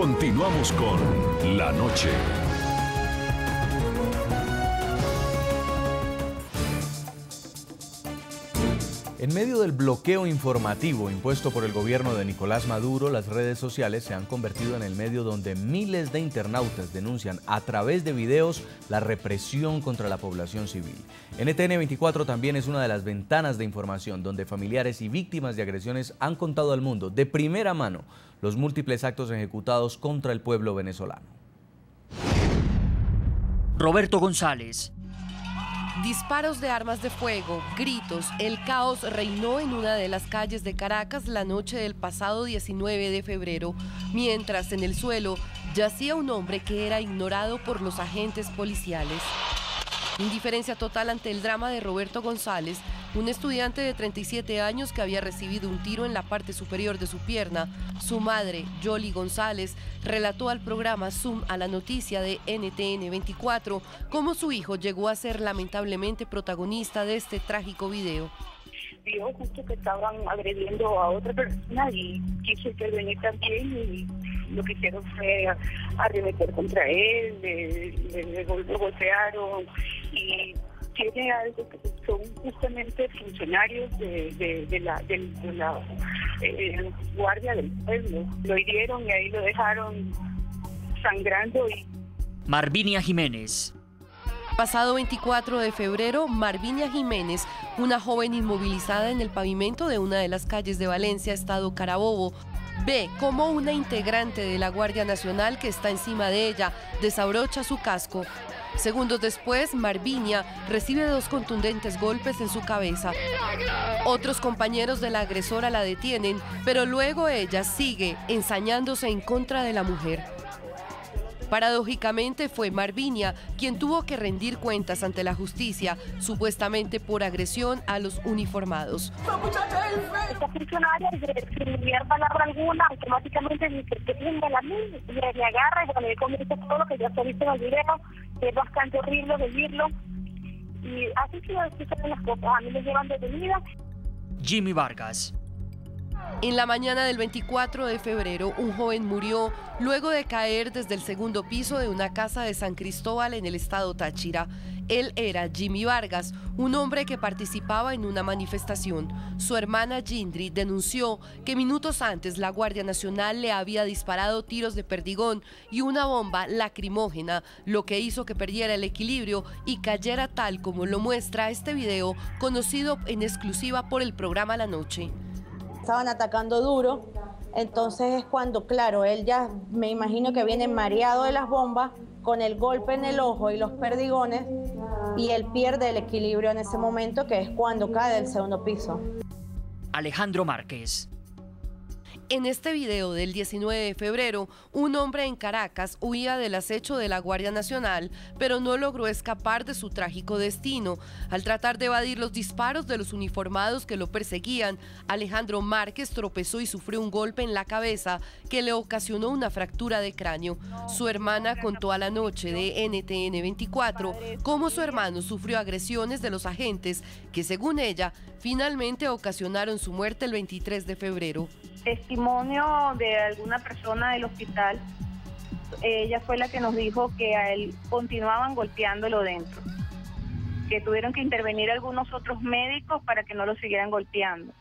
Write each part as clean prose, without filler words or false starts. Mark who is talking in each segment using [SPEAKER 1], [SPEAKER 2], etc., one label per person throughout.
[SPEAKER 1] Continuamos con La Noche. En medio del bloqueo informativo impuesto por el gobierno de Nicolás Maduro, las redes sociales se han convertido en el medio donde miles de internautas denuncian a través de videos la represión contra la población civil. NTN 24 también es una de las ventanas de información donde familiares y víctimas de agresiones han contado al mundo de primera mano los múltiples actos ejecutados contra el pueblo venezolano.
[SPEAKER 2] Roberto González.
[SPEAKER 3] Disparos de armas de fuego, gritos, el caos reinó en una de las calles de Caracas la noche del pasado 19 de febrero, mientras en el suelo yacía un hombre que era ignorado por los agentes policiales. Indiferencia total ante el drama de Roberto González, un estudiante de 37 años que había recibido un tiro en la parte superior de su pierna. Su madre, Yoli González, relató al programa Zoom a la noticia de NTN 24 cómo su hijo llegó a ser lamentablemente protagonista de este trágico video.
[SPEAKER 4] Vio justo que estaban agrediendo a otra persona y quiso intervenir también y lo que hicieron fue arremeter contra él, lo golpearon y tiene algo que son justamente funcionarios de la guardia del pueblo. Lo hirieron y ahí lo dejaron sangrando.
[SPEAKER 2] Marvinia Jiménez.
[SPEAKER 3] Pasado 24 de febrero, Marvinia Jiménez, una joven inmovilizada en el pavimento de una de las calles de Valencia, estado Carabobo, ve cómo una integrante de la Guardia Nacional que está encima de ella desabrocha su casco. Segundos después, Marvinia recibe 2 contundentes golpes en su cabeza. Otros compañeros de la agresora la detienen, pero luego ella sigue ensañándose en contra de la mujer. Paradójicamente fue Marvinia quien tuvo que rendir cuentas ante la justicia, supuestamente por agresión a los uniformados.
[SPEAKER 4] Esta funcionaria, sin enviar palabra alguna, automáticamente me agarra y bueno, me comienza todo lo que ya se visto en el video, que es bastante horrible vivirlo. Y así que suceden las cosas, a mí me llevan detenida.
[SPEAKER 2] Jimmy Vargas.
[SPEAKER 3] En la mañana del 24 de febrero, un joven murió luego de caer desde el segundo piso de una casa de San Cristóbal en el estado Táchira. Él era Jimmy Vargas, un hombre que participaba en una manifestación. Su hermana Gindri denunció que minutos antes la Guardia Nacional le había disparado tiros de perdigón y una bomba lacrimógena, lo que hizo que perdiera el equilibrio y cayera tal como lo muestra este video, conocido en exclusiva por el programa La Noche.
[SPEAKER 5] Estaban atacando duro, entonces es cuando, claro, él ya me imagino que viene mareado de las bombas, con el golpe en el ojo y los perdigones, y él pierde el equilibrio en ese momento, que es cuando cae del segundo piso.
[SPEAKER 2] Alejandro Márquez.
[SPEAKER 3] En este video del 19 de febrero, un hombre en Caracas huía del acecho de la Guardia Nacional, pero no logró escapar de su trágico destino. Al tratar de evadir los disparos de los uniformados que lo perseguían, Alejandro Márquez tropezó y sufrió un golpe en la cabeza que le ocasionó una fractura de cráneo. Su hermana contó a La Noche de NTN 24 cómo su hermano sufrió agresiones de los agentes que, según ella, finalmente ocasionaron su muerte el 23 de febrero.
[SPEAKER 4] Testimonio de alguna persona del hospital, ella fue la que nos dijo que a él continuaban golpeándolo dentro, que tuvieron que intervenir algunos otros médicos para que no lo siguieran golpeando.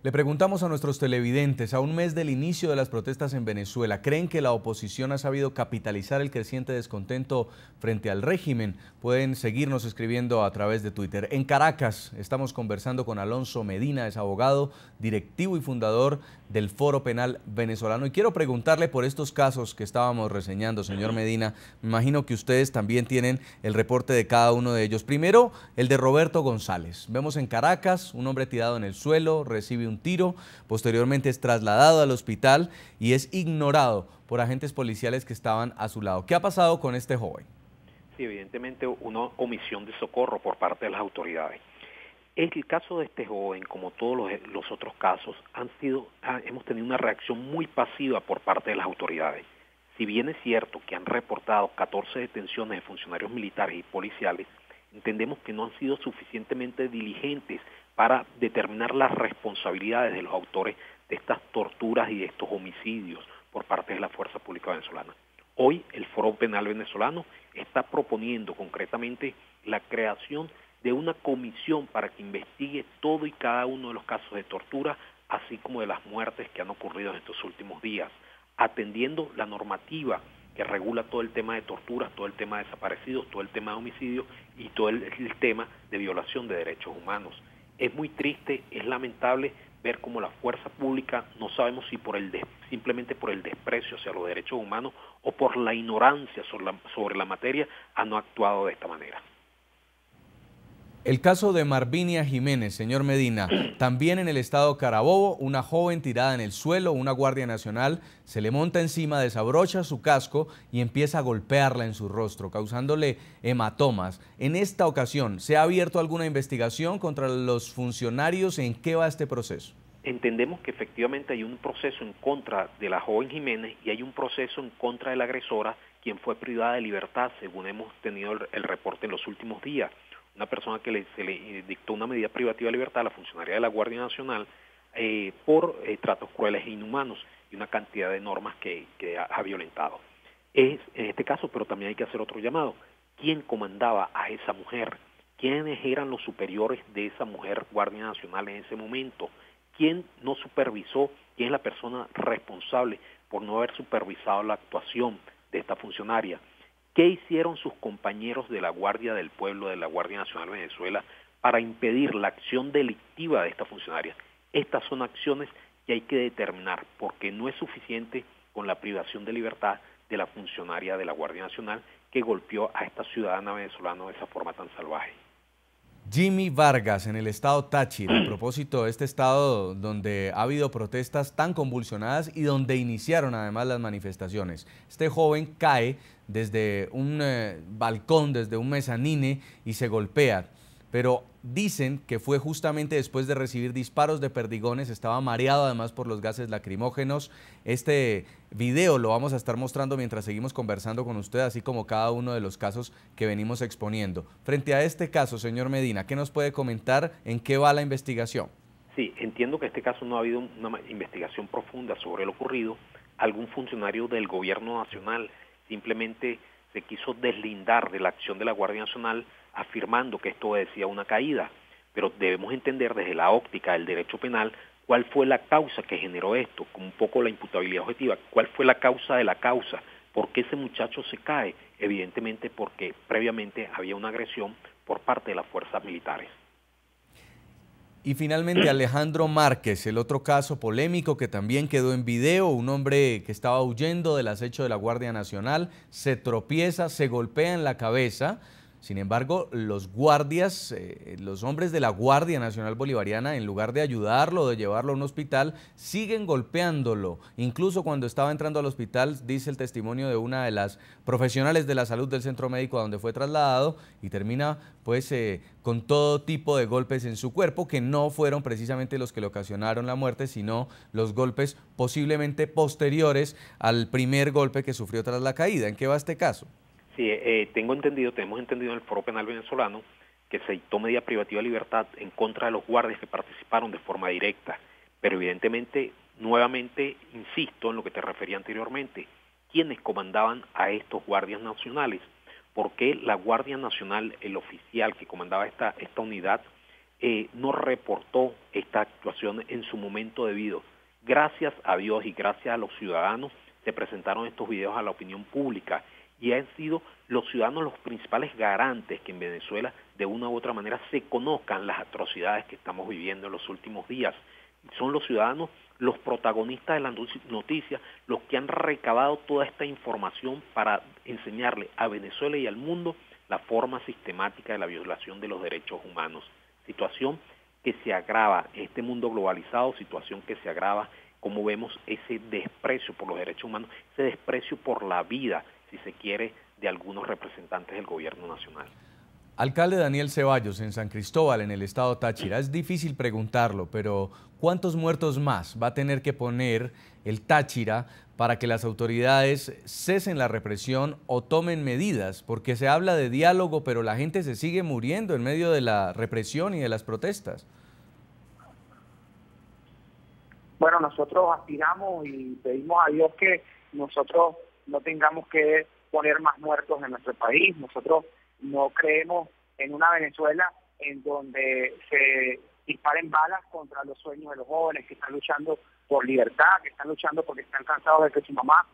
[SPEAKER 1] Le preguntamos a nuestros televidentes, a un mes del inicio de las protestas en Venezuela, ¿creen que la oposición ha sabido capitalizar el creciente descontento frente al régimen? Pueden seguirnos escribiendo a través de Twitter. En Caracas estamos conversando con Alonso Medina, es abogado, directivo y fundador del Foro Penal Venezolano. Y quiero preguntarle por estos casos que estábamos reseñando, señor Medina. Me imagino que ustedes también tienen el reporte de cada uno de ellos. Primero, el de Roberto González. Vemos en Caracas un hombre tirado en el suelo, recibe un tiro, posteriormente es trasladado al hospital y es ignorado por agentes policiales que estaban a su lado. ¿Qué ha pasado con este joven?
[SPEAKER 6] Sí, evidentemente una omisión de socorro por parte de las autoridades. El caso de este joven, como todos los otros casos, hemos tenido una reacción muy pasiva por parte de las autoridades. Si bien es cierto que han reportado 14 detenciones de funcionarios militares y policiales, entendemos que no han sido suficientemente diligentes para determinar las responsabilidades de los autores de estas torturas y de estos homicidios por parte de la fuerza pública venezolana. Hoy el Foro Penal venezolano está proponiendo concretamente la creación de una comisión para que investigue todo y cada uno de los casos de tortura, así como de las muertes que han ocurrido en estos últimos días, atendiendo la normativa que regula todo el tema de torturas, todo el tema de desaparecidos, todo el tema de homicidios y todo el tema de violación de derechos humanos. Es muy triste, es lamentable ver cómo la fuerza pública, no sabemos si simplemente por el desprecio hacia los derechos humanos o por la ignorancia sobre la materia, han actuado de esta manera.
[SPEAKER 1] El caso de Marvinia Jiménez, señor Medina, también en el estado Carabobo, una joven tirada en el suelo, una guardia nacional se le monta encima, desabrocha su casco y empieza a golpearla en su rostro, causándole hematomas. En esta ocasión, ¿se ha abierto alguna investigación contra los funcionarios? ¿En qué va este proceso?
[SPEAKER 6] Entendemos que efectivamente hay un proceso en contra de la joven Jiménez y hay un proceso en contra de la agresora, quien fue privada de libertad, según hemos tenido el reporte en los últimos días. Una persona que se le dictó una medida privativa de libertad a la funcionaria de la Guardia Nacional por tratos crueles e inhumanos y una cantidad de normas que ha violentado. En este caso, pero también hay que hacer otro llamado. ¿Quién comandaba a esa mujer? ¿Quiénes eran los superiores de esa mujer Guardia Nacional en ese momento? ¿Quién no supervisó? ¿Quién es la persona responsable por no haber supervisado la actuación de esta funcionaria? ¿Qué hicieron sus compañeros de la Guardia del Pueblo, de la Guardia Nacional de Venezuela, para impedir la acción delictiva de esta funcionaria? Estas son acciones que hay que determinar, porque no es suficiente con la privación de libertad de la funcionaria de la Guardia Nacional que golpeó a esta ciudadana venezolana de esa forma tan salvaje.
[SPEAKER 1] Jimmy Vargas, en el estado Táchira, a propósito de este estado donde ha habido protestas tan convulsionadas y donde iniciaron además las manifestaciones. Este joven cae desde un balcón, desde un mezanine y se golpea, pero dicen que fue justamente después de recibir disparos de perdigones, estaba mareado además por los gases lacrimógenos. Este video lo vamos a estar mostrando mientras seguimos conversando con usted, así como cada uno de los casos que venimos exponiendo. Frente a este caso, señor Medina, ¿qué nos puede comentar? ¿En qué va la investigación?
[SPEAKER 6] Sí, entiendo que en este caso no ha habido una investigación profunda sobre lo ocurrido. Algún funcionario del gobierno nacional simplemente se quiso deslindar de la acción de la Guardia Nacional afirmando que esto obedecía a una caída, pero debemos entender desde la óptica del derecho penal cuál fue la causa que generó esto, con un poco la imputabilidad objetiva, cuál fue la causa de la causa, por qué ese muchacho se cae, evidentemente porque previamente había una agresión por parte de las fuerzas militares.
[SPEAKER 1] Y finalmente Alejandro Márquez, el otro caso polémico que también quedó en video, un hombre que estaba huyendo del acecho de la Guardia Nacional, se tropieza, se golpea en la cabeza. Sin embargo, los guardias, los hombres de la Guardia Nacional Bolivariana, en lugar de ayudarlo, de llevarlo a un hospital, siguen golpeándolo. Incluso cuando estaba entrando al hospital, dice el testimonio de una de las profesionales de la salud del centro médico a donde fue trasladado, y termina pues con todo tipo de golpes en su cuerpo, que no fueron precisamente los que le ocasionaron la muerte, sino los golpes posiblemente posteriores al primer golpe que sufrió tras la caída. ¿En qué va este caso?
[SPEAKER 6] Sí, tenemos entendido en el Foro Penal venezolano que se dictó medida privativa de libertad en contra de los guardias que participaron de forma directa, pero evidentemente, nuevamente, insisto en lo que te refería anteriormente, ¿quiénes comandaban a estos guardias nacionales? ¿Por qué la Guardia Nacional, el oficial que comandaba esta unidad, no reportó esta actuación en su momento debido? Gracias a Dios y gracias a los ciudadanos se presentaron estos videos a la opinión pública, y han sido los ciudadanos los principales garantes que en Venezuela de una u otra manera se conozcan las atrocidades que estamos viviendo en los últimos días. Son los ciudadanos los protagonistas de las noticias, los que han recabado toda esta información para enseñarle a Venezuela y al mundo la forma sistemática de la violación de los derechos humanos. Situación que se agrava en este mundo globalizado, situación que se agrava, como vemos, ese desprecio por los derechos humanos, ese desprecio por la vida, si se quiere, de algunos representantes del gobierno nacional.
[SPEAKER 1] Alcalde Daniel Ceballos, en San Cristóbal, en el estado Táchira, es difícil preguntarlo, pero ¿cuántos muertos más va a tener que poner el Táchira para que las autoridades cesen la represión o tomen medidas? Porque se habla de diálogo, pero la gente se sigue muriendo en medio de la represión y de las protestas.
[SPEAKER 7] Bueno, nosotros aspiramos y pedimos a Dios que nosotros no tengamos que poner más muertos en nuestro país. Nosotros no creemos en una Venezuela en donde se disparen balas contra los sueños de los jóvenes que están luchando por libertad, que están luchando porque están cansados de que su mamá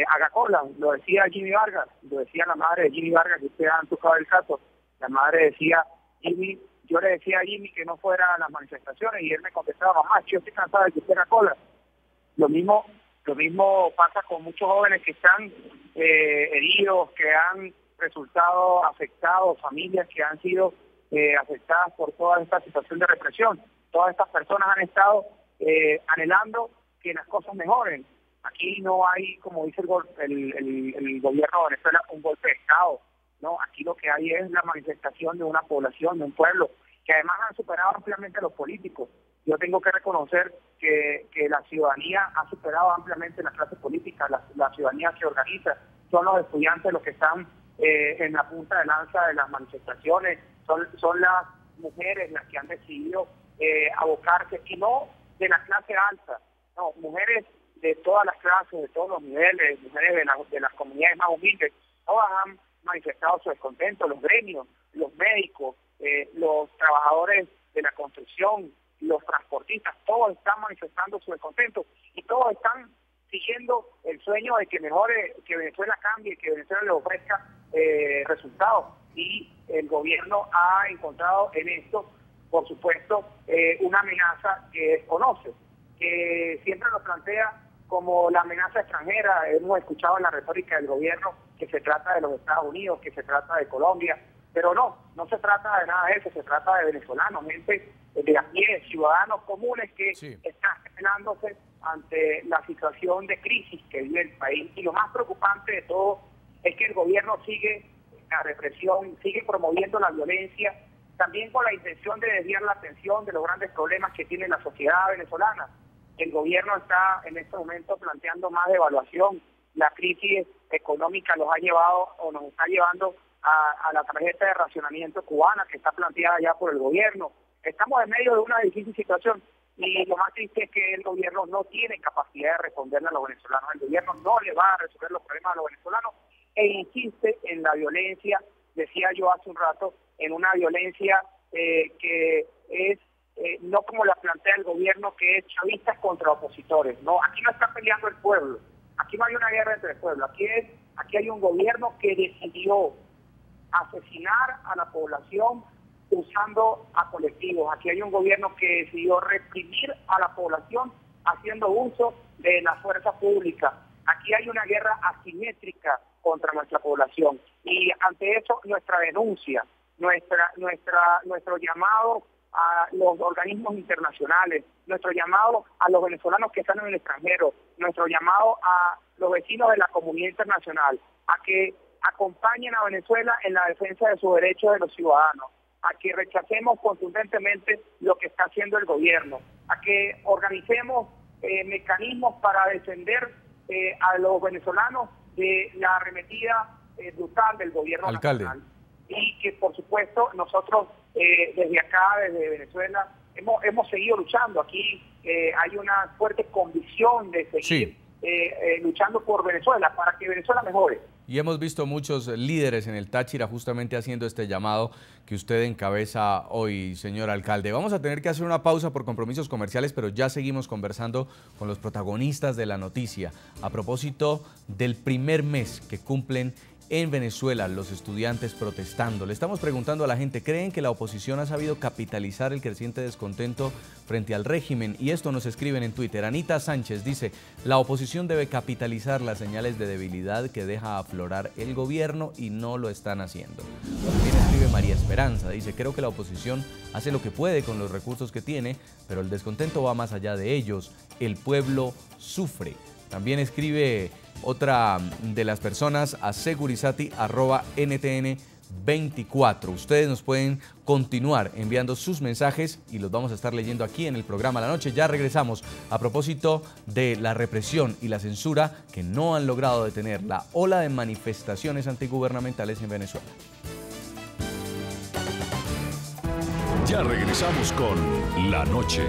[SPEAKER 7] haga cola. Lo decía Jimmy Vargas, lo decía la madre de Jimmy Vargas, que ustedes han tocado el caso. La madre decía, Jimmy, yo le decía a Jimmy que no fuera a las manifestaciones y él me contestaba, mamá, yo estoy cansada de que usted haga cola. Lo mismo pasa con muchos jóvenes que están heridos, que han resultado afectados, familias que han sido afectadas por toda esta situación de represión. Todas estas personas han estado anhelando que las cosas mejoren. Aquí no hay, como dice el gobierno de Venezuela, un golpe de Estado. No, aquí lo que hay es la manifestación de una población, de un pueblo, que además han superado ampliamente a los políticos. Yo tengo que reconocer que la ciudadanía ha superado ampliamente la clase política, la ciudadanía se organiza, son los estudiantes los que están en la punta de lanza de las manifestaciones, son las mujeres las que han decidido abocarse, y no de la clase alta, no, mujeres de todas las clases, de todos los niveles, mujeres de las comunidades más humildes, todas han manifestado su descontento, los gremios, los médicos, los trabajadores de la construcción, los transportistas, todos están manifestando su descontento y todos están siguiendo el sueño de que mejore, que Venezuela cambie, que Venezuela le ofrezca resultados. Y el gobierno ha encontrado en esto, por supuesto, una amenaza que desconoce, que siempre lo plantea como la amenaza extranjera. Hemos escuchado en la retórica del gobierno que se trata de los Estados Unidos, que se trata de Colombia, pero no se trata de nada de eso, se trata de venezolanos, gente de a pie, ciudadanos comunes que están rebelándose ante la situación de crisis que vive el país. Y lo más preocupante de todo es que el gobierno sigue la represión, sigue promoviendo la violencia, también con la intención de desviar la atención de los grandes problemas que tiene la sociedad venezolana. El gobierno está en este momento planteando más devaluación. La crisis económica los ha llevado o nos está llevando a la tarjeta de racionamiento cubana que está planteada ya por el gobierno. Estamos en medio de una difícil situación y lo más triste es que el gobierno no tiene capacidad de responderle a los venezolanos. El gobierno no le va a resolver los problemas a los venezolanos e insiste en la violencia, decía yo hace un rato, en una violencia que es no como la plantea el gobierno, que es chavistas contra opositores. No, aquí no está peleando el pueblo, aquí no hay una guerra entre el pueblo, aquí hay un gobierno que decidió asesinar a la población usando a colectivos. Aquí hay un gobierno que decidió reprimir a la población haciendo uso de la fuerza pública. Aquí hay una guerra asimétrica contra nuestra población y ante eso nuestra denuncia, nuestro llamado a los organismos internacionales, nuestro llamado a los venezolanos que están en el extranjero, nuestro llamado a los vecinos de la comunidad internacional, a que acompañen a Venezuela en la defensa de sus derechos de los ciudadanos, a que rechacemos contundentemente lo que está haciendo el gobierno, a que organicemos mecanismos para defender a los venezolanos de la arremetida brutal del gobierno nacional. Y que por supuesto nosotros desde acá, desde Venezuela, hemos seguido luchando. Aquí hay una fuerte convicción de seguir luchando por Venezuela, para que Venezuela mejore.
[SPEAKER 1] Y hemos visto muchos líderes en el Táchira justamente haciendo este llamado que usted encabeza hoy, señor alcalde. Vamos a tener que hacer una pausa por compromisos comerciales, pero ya seguimos conversando con los protagonistas de la noticia a propósito del primer mes que cumplen en Venezuela los estudiantes protestando. Le estamos preguntando a la gente, ¿creen que la oposición ha sabido capitalizar el creciente descontento frente al régimen? Y esto nos escriben en Twitter. Anita Sánchez dice, la oposición debe capitalizar las señales de debilidad que deja aflorar el gobierno y no lo están haciendo. También escribe María Esperanza, dice, creo que la oposición hace lo que puede con los recursos que tiene, pero el descontento va más allá de ellos. El pueblo sufre. También escribe otra de las personas a segurizati@ntn24. Ustedes nos pueden continuar enviando sus mensajes y los vamos a estar leyendo aquí en el programa La Noche. Ya regresamos a propósito de la represión y la censura que no han logrado detener la ola de manifestaciones antigubernamentales en Venezuela.
[SPEAKER 8] Ya regresamos con La Noche.